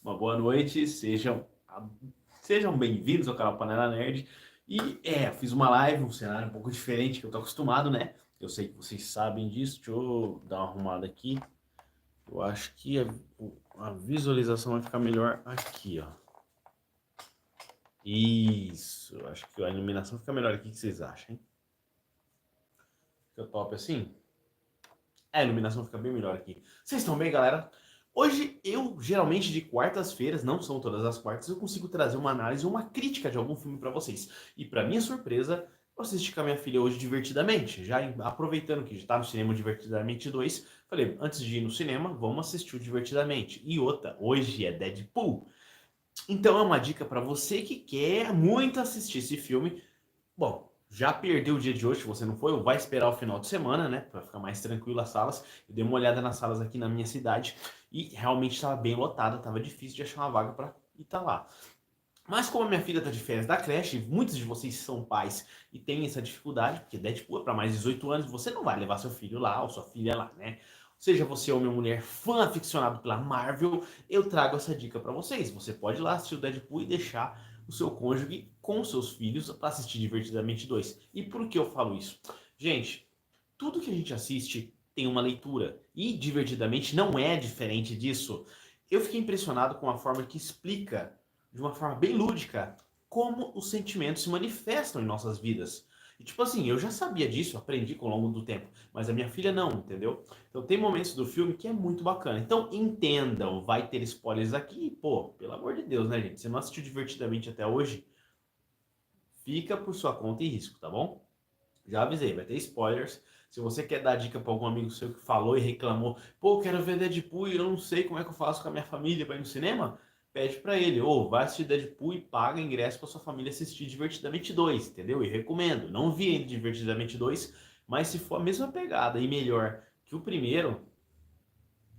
Uma boa noite, sejam bem-vindos ao canal Panela Nerd. Fiz uma live, um cenário um pouco diferente que eu tô acostumado, né? Eu sei que vocês sabem disso. Deixa eu dar uma arrumada aqui. Eu acho que a visualização vai ficar melhor aqui, ó. Isso, eu acho que a iluminação fica melhor aqui. O que vocês acham, hein? Fica top assim? A iluminação fica bem melhor aqui. Vocês estão bem, galera? Hoje eu, geralmente de quartas-feiras, não são todas as quartas, eu consigo trazer uma análise, uma crítica de algum filme pra vocês. E pra minha surpresa, eu assisti com a minha filha hoje divertidamente. Aproveitando que já tá no cinema Divertidamente 2, falei, antes de ir no cinema, vamos assistir o Divertidamente. E outra, hoje é Deadpool. Então é uma dica pra você que quer muito assistir esse filme. Bom, já perdeu o dia de hoje, se você não foi, ou vai esperar o final de semana, né? Pra ficar mais tranquilo as salas. Eu dei uma olhada nas salas aqui na minha cidade e realmente estava bem lotada, estava difícil de achar uma vaga para ir tá lá. Mas como a minha filha tá de férias da creche, muitos de vocês são pais e têm essa dificuldade, porque Deadpool é para mais de 18 anos, você não vai levar seu filho lá ou sua filha lá, né? Seja você homem ou mulher fã aficionado pela Marvel, eu trago essa dica para vocês. Você pode ir lá assistir o Deadpool e deixar o seu cônjuge com seus filhos para assistir Divertidamente 2. E por que eu falo isso? Gente, tudo que a gente assiste tem uma leitura. E Divertidamente não é diferente disso. Eu fiquei impressionado com a forma que explica, de uma forma bem lúdica, como os sentimentos se manifestam em nossas vidas. E tipo assim, eu já sabia disso, aprendi com o longo do tempo, mas a minha filha não, entendeu? Então tem momentos do filme que é muito bacana. Então entendam, vai ter spoilers aqui, pô, pelo amor de Deus, né, gente? Você não assistiu Divertidamente até hoje? Fica por sua conta e risco, tá bom? Já avisei, vai ter spoilers. Se você quer dar dica para algum amigo seu que falou e reclamou, pô, quero ver Deadpool e eu não sei como é que eu faço com a minha família para ir no cinema, pede para ele, ou vai assistir Deadpool e paga ingresso para sua família assistir Divertidamente 2, entendeu? E recomendo. Não vi ainda Divertidamente 2, mas se for a mesma pegada e melhor que o primeiro,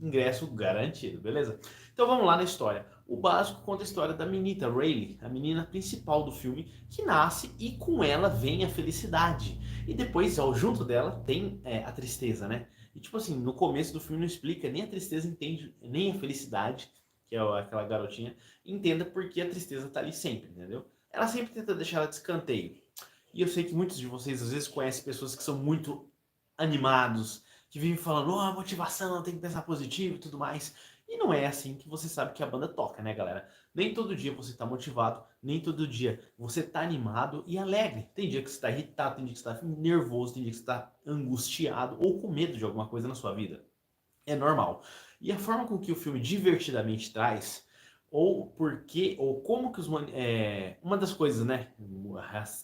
ingresso garantido, beleza? Então vamos lá na história. O básico conta a história da menina Rayleigh, a menina principal do filme, que nasce e com ela vem a felicidade. E depois, ao junto dela, tem a tristeza, né? E tipo assim, no começo do filme não explica, nem a tristeza entende, nem a felicidade, que é aquela garotinha, entenda porque a tristeza tá ali sempre, entendeu? Ela sempre tenta deixar ela de escanteio. E eu sei que muitos de vocês às vezes conhecem pessoas que são muito animados, que vivem falando, oh, motivação, tem que pensar positivo e tudo mais. E não é assim que você sabe que a banda toca, né, galera? Nem todo dia você tá motivado, nem todo dia você tá animado e alegre. Tem dia que você tá irritado, tem dia que você tá nervoso, tem dia que você tá angustiado ou com medo de alguma coisa na sua vida. É normal. E a forma com que o filme divertidamente traz, ou porque, ou como que uma das coisas, né,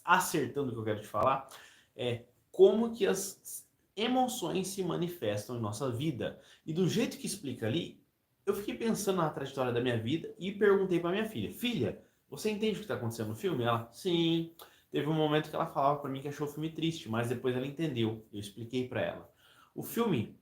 acertando o que eu quero te falar, é como que as emoções se manifestam em nossa vida. E do jeito que explica ali, eu fiquei pensando na trajetória da minha vida e perguntei para minha filha: Filha, você entende o que está acontecendo no filme? Ela, sim. Teve um momento que ela falava para mim que achou o filme triste, mas depois ela entendeu. Eu expliquei para ela. O filme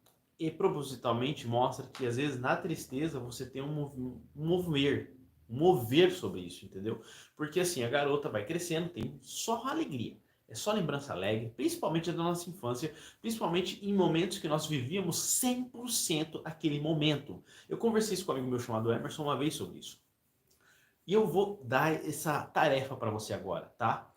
propositalmente mostra que às vezes na tristeza você tem um mover sobre isso, entendeu? Porque assim, a garota vai crescendo, tem só alegria. É só lembrança alegre, principalmente da nossa infância, principalmente em momentos que nós vivíamos 100% aquele momento. Eu conversei isso com um amigo meu chamado Emerson uma vez sobre isso. E eu vou dar essa tarefa para você agora, tá?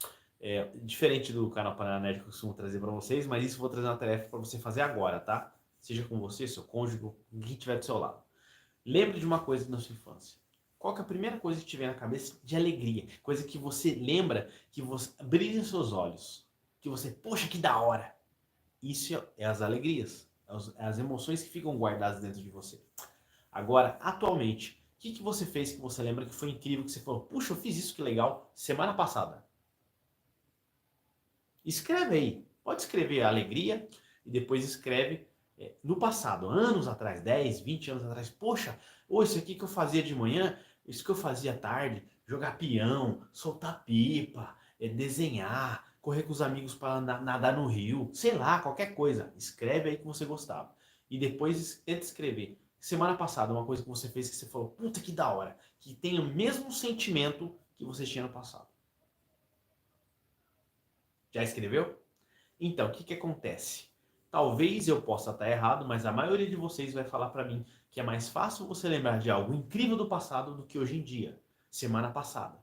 Diferente do canal Paraná Nerd que eu costumo trazer para vocês, mas isso eu vou trazer uma tarefa para você fazer agora, tá? Seja com você, seu cônjuge, quem estiver do seu lado. Lembre de uma coisa da sua infância. Qual que é a primeira coisa que tiver na cabeça de alegria? Coisa que você lembra, que você brilha seus olhos. Que você, poxa, que da hora. Isso é as alegrias, é as emoções que ficam guardadas dentro de você. Agora, atualmente, o que você fez que você lembra que foi incrível, que você falou, puxa, eu fiz isso que legal semana passada? Escreve aí. Pode escrever a alegria e depois escreve no passado, anos atrás, 10, 20 anos atrás. Poxa, isso aqui que eu fazia de manhã, isso que eu fazia à tarde, jogar peão, soltar pipa, desenhar, correr com os amigos para nadar no rio, sei lá, qualquer coisa. Escreve aí que você gostava. E depois tenta escrever. Semana passada, uma coisa que você fez que você falou, puta que da hora, que tem o mesmo sentimento que você tinha no passado. Já escreveu? Então, o que acontece? Talvez eu possa estar errado, mas a maioria de vocês vai falar para mim que é mais fácil você lembrar de algo incrível do passado do que hoje em dia, semana passada.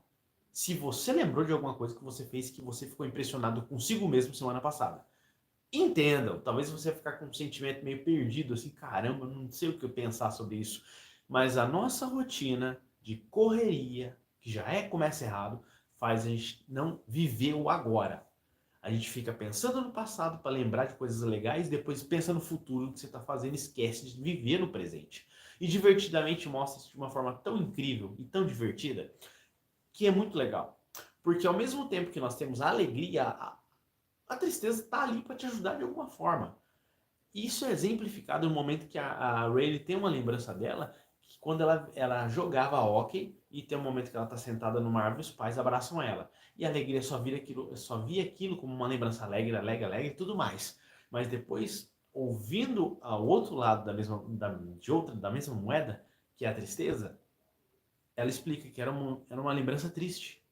Se você lembrou de alguma coisa que você fez que você ficou impressionado consigo mesmo semana passada, entendam, talvez você vai ficar com um sentimento meio perdido, assim, caramba, não sei o que eu pensar sobre isso. Mas a nossa rotina de correria, que já começa errado, faz a gente não viver o agora. A gente fica pensando no passado para lembrar de coisas legais, depois pensa no futuro que você está fazendo, esquece de viver no presente. E divertidamente mostra isso de uma forma tão incrível e tão divertida que é muito legal. Porque ao mesmo tempo que nós temos a alegria, a tristeza está ali para te ajudar de alguma forma. E isso é exemplificado no momento que a Rayleigh tem uma lembrança dela, que quando ela jogava hóquei, e tem um momento que ela está sentada numa árvore e os pais abraçam ela. E a alegria só via aquilo como uma lembrança alegre, alegre, alegre e tudo mais. Mas depois, ouvindo ao outro lado da mesma moeda, que é a tristeza, ela explica que era uma lembrança triste,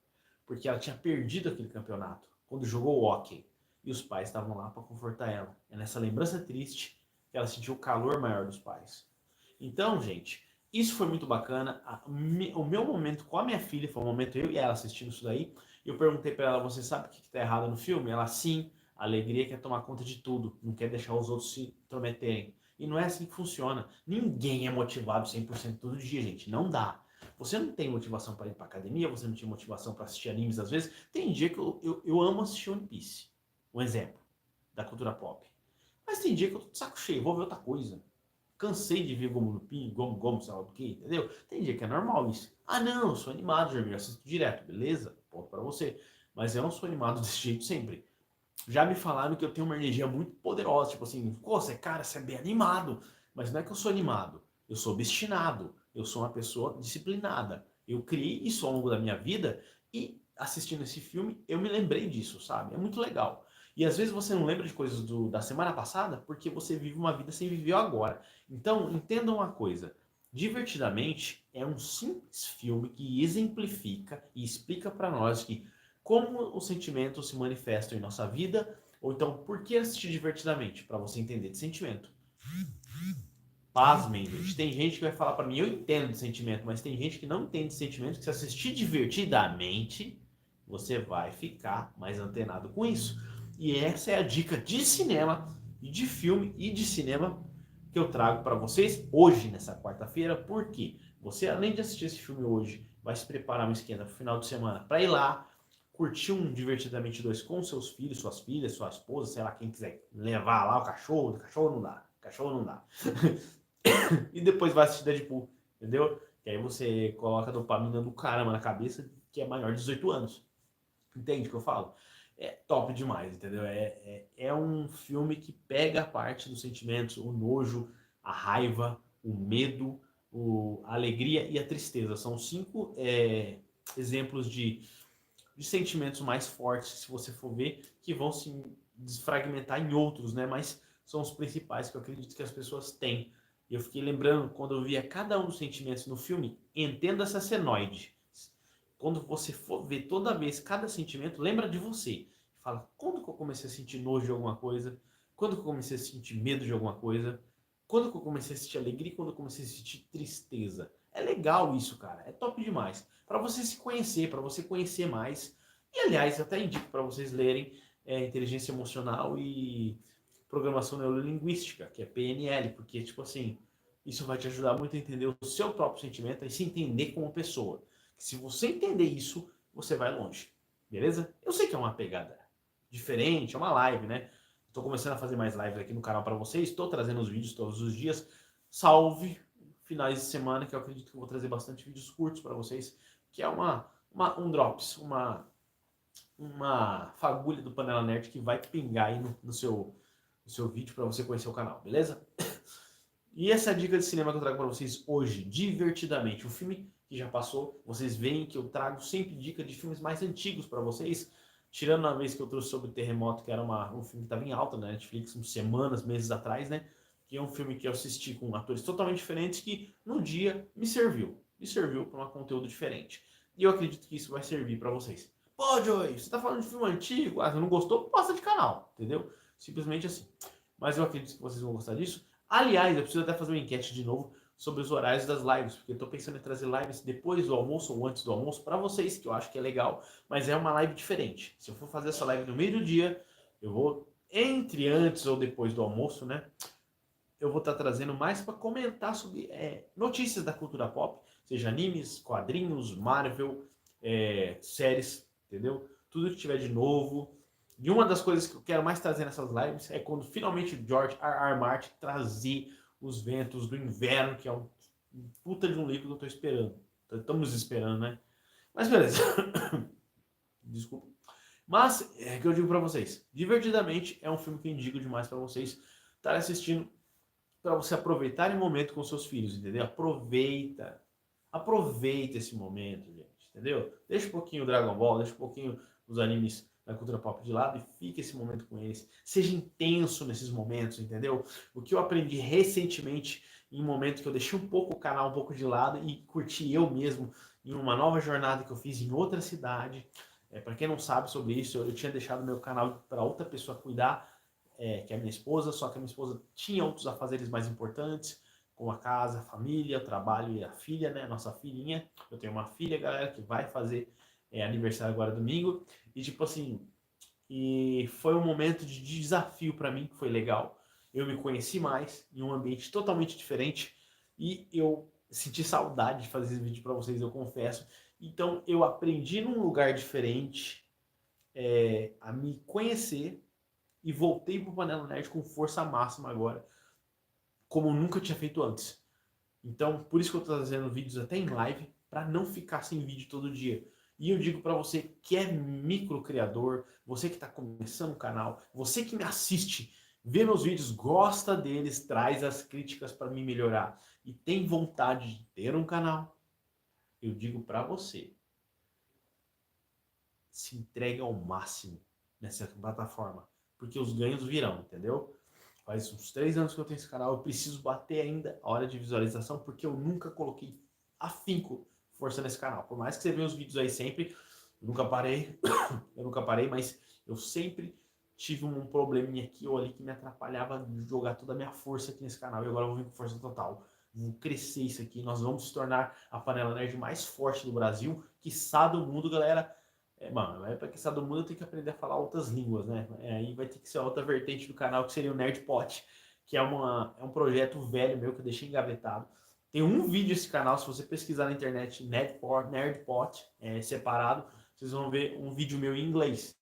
porque ela tinha perdido aquele campeonato, quando jogou o hóquei. E os pais estavam lá para confortar ela. É nessa lembrança triste que ela sentiu o calor maior dos pais. Então, gente, isso foi muito bacana. O meu momento com a minha filha foi um momento eu e ela assistindo isso daí. Eu perguntei para ela: você sabe o que está errado no filme? Ela: sim, a alegria quer tomar conta de tudo, não quer deixar os outros se intrometerem. E não é assim que funciona. Ninguém é motivado 100% todo dia, gente. Não dá. Você não tem motivação para ir para academia, você não tem motivação para assistir animes às vezes. Tem dia que eu amo assistir One Piece. Um exemplo da cultura pop. Mas tem dia que eu tô de saco cheio, vou ver outra coisa. Cansei de ver Gomu no Pin, Gomu, sei lá do que, entendeu? Tem dia que é normal isso. Ah, não, eu sou animado, Jamil, assisto direto, beleza? Ponto pra você. Mas eu não sou animado desse jeito sempre. Já me falaram que eu tenho uma energia muito poderosa, tipo assim, pô, você, cara, você é bem animado. Mas não é que eu sou animado, eu sou obstinado, eu sou uma pessoa disciplinada. Eu criei isso ao longo da minha vida e assistindo esse filme eu me lembrei disso, sabe? É muito legal. E às vezes você não lembra de coisas da semana passada porque você vive uma vida sem viver agora. Então, entenda uma coisa. Divertidamente é um simples filme que exemplifica e explica para nós que como os sentimentos se manifestam em nossa vida, ou então por que assistir divertidamente, para você entender de sentimento. Pasmem, gente. Tem gente que vai falar para mim, eu entendo de sentimento, mas tem gente que não entende de sentimento, que se assistir divertidamente, você vai ficar mais antenado com isso. E essa é a dica de cinema, e de filme e de cinema que eu trago para vocês hoje, nessa quarta-feira, porque você, além de assistir esse filme hoje, vai se preparar uma esquenta para o final de semana para ir lá, curtir um Divertidamente 2 com seus filhos, suas filhas, sua esposa, sei lá, quem quiser levar lá o cachorro não dá, cachorro não dá. E depois vai assistir Deadpool, entendeu? Que aí você coloca a dopamina do caramba na cabeça que é maior de 18 anos. Entende o que eu falo? É top demais, entendeu? É um filme que pega a parte dos sentimentos, o nojo, a raiva, o medo, a alegria e a tristeza. São cinco exemplos de sentimentos mais fortes, se você for ver, que vão se desfragmentar em outros, né? Mas são os principais que eu acredito que as pessoas têm. E eu fiquei lembrando, quando eu via cada um dos sentimentos no filme, entenda essa senoide. Quando você for ver toda vez cada sentimento, lembra de você. Fala, quando que eu comecei a sentir nojo de alguma coisa? Quando que eu comecei a sentir medo de alguma coisa? Quando que eu comecei a sentir alegria? Quando eu comecei a sentir tristeza? É legal isso, cara. É top demais. Para você se conhecer, para você conhecer mais. E, aliás, até indico para vocês lerem Inteligência Emocional e Programação Neurolinguística, que é PNL, porque, tipo assim, isso vai te ajudar muito a entender o seu próprio sentimento e se entender como pessoa. Se você entender isso, você vai longe. Beleza? Eu sei que é uma pegada diferente, é uma live, né? Estou começando a fazer mais lives aqui no canal para vocês. Estou trazendo os vídeos todos os dias. Salve finais de semana, que eu acredito que eu vou trazer bastante vídeos curtos para vocês, que é um drops, uma fagulha do Panela Nerd que vai pingar aí no seu vídeo para você conhecer o canal, beleza? E essa é a dica de cinema que eu trago para vocês hoje, divertidamente. O filme que já passou, vocês veem que eu trago sempre dica de filmes mais antigos para vocês, tirando uma vez que eu trouxe sobre o Terremoto, que era um filme que estava em alta na Netflix, semanas, meses atrás, né? Que é um filme que eu assisti com atores totalmente diferentes, que no dia me serviu para um conteúdo diferente. E eu acredito que isso vai servir para vocês. Pô, Joey, você tá falando de filme antigo? Ah, você não gostou? Passa de canal, entendeu? Simplesmente assim. mas eu acredito que vocês vão gostar disso. Aliás, eu preciso até fazer uma enquete de novo sobre os horários das lives, porque eu tô pensando em trazer lives depois do almoço ou antes do almoço para vocês, que eu acho que é legal, mas é uma live diferente. Se eu for fazer essa live no meio do dia, eu vou entre antes ou depois do almoço, né? Eu vou estar trazendo mais para comentar sobre notícias da cultura pop, seja animes, quadrinhos, Marvel, séries, entendeu? Tudo que tiver de novo. E uma das coisas que eu quero mais trazer nessas lives é quando finalmente o George R. R. Martin trazer Os Ventos do Inverno, que é um puta de um livro que eu tô esperando. Estamos esperando, né? Mas beleza. Desculpa. Mas é que eu digo para vocês, divertidamente é um filme que eu indico demais para vocês estar assistindo, para você aproveitar o momento com seus filhos, entendeu? Aproveita esse momento, gente, entendeu? Deixa um pouquinho o Dragon Ball, deixa um pouquinho os animes da cultura pop de lado e fique esse momento com eles. Seja intenso nesses momentos, entendeu? O que eu aprendi recentemente em um momento que eu deixei um pouco o canal um pouco de lado e curti eu mesmo em uma nova jornada que eu fiz em outra cidade. Para quem não sabe sobre isso, eu tinha deixado meu canal para outra pessoa cuidar, que é a minha esposa, só que a minha esposa tinha outros afazeres mais importantes, com a casa, a família, o trabalho e a filha, né? Nossa filhinha. Eu tenho uma filha, galera, que vai fazer aniversário agora domingo. E tipo assim, e foi um momento de desafio para mim, que foi legal. Eu me conheci mais em um ambiente totalmente diferente e eu senti saudade de fazer esse vídeo para vocês, eu confesso. Então eu aprendi num lugar diferente a me conhecer e voltei pro Panela Nerd com força máxima agora, como eu nunca tinha feito antes. Então, por isso que eu tô trazendo vídeos até em live, para não ficar sem vídeo todo dia. E eu digo para você que é micro criador, você que está começando o canal, você que me assiste, vê meus vídeos, gosta deles, traz as críticas para me melhorar e tem vontade de ter um canal, eu digo para você, se entregue ao máximo nessa plataforma, porque os ganhos virão, entendeu? Faz uns 3 anos que eu tenho esse canal, eu preciso bater ainda a hora de visualização, porque eu nunca coloquei afinco força nesse canal. Por mais que você veja os vídeos aí sempre, eu nunca parei, eu nunca parei, mas eu sempre tive um probleminha aqui ou ali que me atrapalhava de jogar toda a minha força aqui nesse canal. E agora eu vou vir com força total. Vou crescer isso aqui, nós vamos se tornar a Panela Nerd mais forte do Brasil, quiçá do mundo, galera. Mano, pra quiçá do mundo eu tenho que aprender a falar outras línguas, né? Aí vai ter que ser a outra vertente do canal, que seria o Nerdpot, que é um projeto velho meu que eu deixei engavetado. Tem um vídeo esse canal, se você pesquisar na internet, Nerdpot, separado, vocês vão ver um vídeo meu em inglês.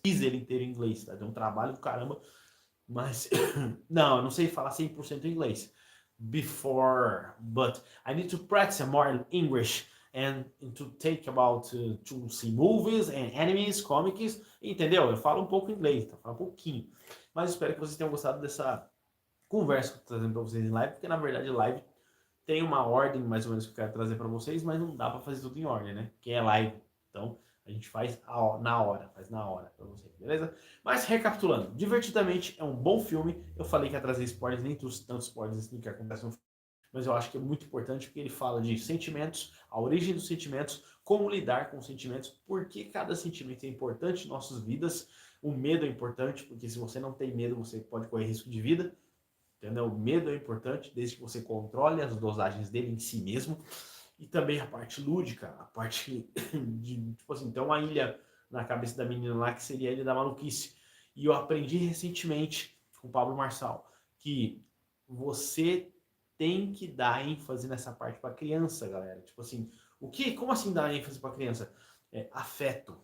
Fiz ele inteiro em inglês, tá? Deu um trabalho do caramba, mas não, eu não sei falar 100% inglês. But I need to practice more English and to take about to see movies and animes, comics, entendeu? Eu falo um pouco inglês, tá? Falo um pouquinho. Mas espero que vocês tenham gostado dessa conversa que eu tô trazendo para vocês em live, porque na verdade live tem uma ordem mais ou menos que eu quero trazer para vocês, mas não dá para fazer tudo em ordem, né? Que é live. Então, a gente faz na hora, faz na hora para vocês, beleza? Mas recapitulando, Divertidamente é um bom filme. Eu falei que ia trazer spoilers, nem tantos spoilers assim que acontece no filme, mas eu acho que é muito importante porque ele fala de sentimentos, a origem dos sentimentos, como lidar com os sentimentos, por que cada sentimento é importante em nossas vidas. O medo é importante, porque se você não tem medo, você pode correr risco de vida. Entendeu? O medo é importante, desde que você controle as dosagens dele em si mesmo. E também a parte lúdica, a parte de, tipo assim, tem uma ilha na cabeça da menina lá que seria a Ilha da Maluquice. E eu aprendi recentemente com o Pablo Marçal que você tem que dar ênfase nessa parte para criança, galera. Tipo assim, como assim dar ênfase para criança? Afeto.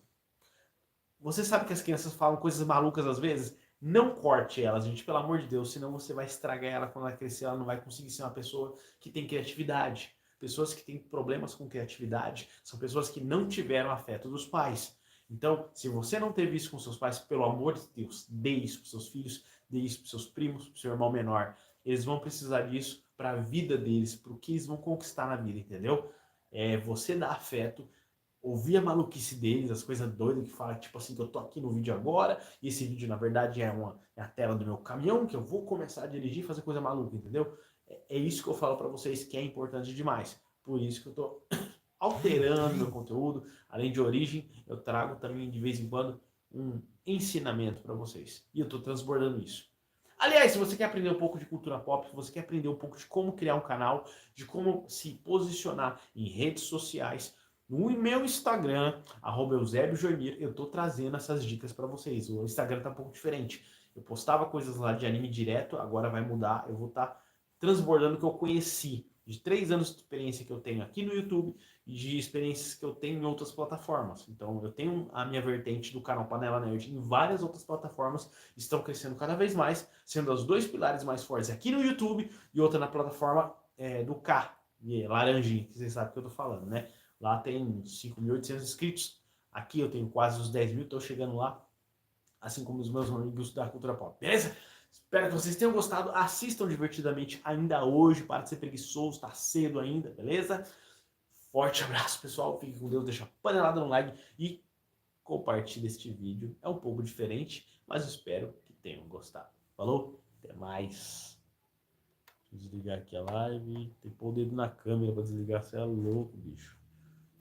Você sabe que as crianças falam coisas malucas às vezes? Não corte elas, gente, pelo amor de Deus, senão você vai estragar ela quando ela crescer, ela não vai conseguir ser uma pessoa que tem criatividade. Pessoas que têm problemas com criatividade são pessoas que não tiveram afeto dos pais. Então, se você não teve isso com seus pais, pelo amor de Deus, dê isso para seus filhos, dê isso para seus primos, para seu irmão menor. Eles vão precisar disso para a vida deles, para o que eles vão conquistar na vida, entendeu? Você dá afeto, ouvir a maluquice deles, as coisas doidas que fala, tipo assim, que eu tô aqui no vídeo agora, e esse vídeo, na verdade, é a tela do meu caminhão, que eu vou começar a dirigir e fazer coisa maluca, entendeu? É isso que eu falo para vocês que é importante demais. Por isso que eu tô alterando meu conteúdo. Além de origem, eu trago também, de vez em quando, um ensinamento para vocês. E eu tô transbordando isso. Aliás, se você quer aprender um pouco de cultura pop, se você quer aprender um pouco de como criar um canal, de como se posicionar em redes sociais, no meu Instagram, @EusébioJoinir, eu tô trazendo essas dicas para vocês. O Instagram tá um pouco diferente. Eu postava coisas lá de anime direto, agora vai mudar. Eu vou estar transbordando o que eu conheci, de 3 anos de experiência que eu tenho aqui no YouTube e de experiências que eu tenho em outras plataformas. Então, eu tenho a minha vertente do canal Panela Nerd em várias outras plataformas, estão crescendo cada vez mais, sendo os dois pilares mais fortes aqui no YouTube e outra na plataforma do K, laranjinha, que vocês sabem que eu tô falando, né? Lá tem 5.800 inscritos, aqui eu tenho quase os 10 mil, estou chegando lá, assim como os meus amigos da cultura pop, beleza? Espero que vocês tenham gostado, assistam divertidamente ainda hoje, para de ser preguiçoso, tá cedo ainda, beleza? Forte abraço, pessoal, fique com Deus, deixa a panelada no like e compartilhe este vídeo. É um pouco diferente, mas espero que tenham gostado. Falou? Até mais. Deixa eu desligar aqui a live. Tem que pôr o dedo na câmera para desligar, você é louco, bicho.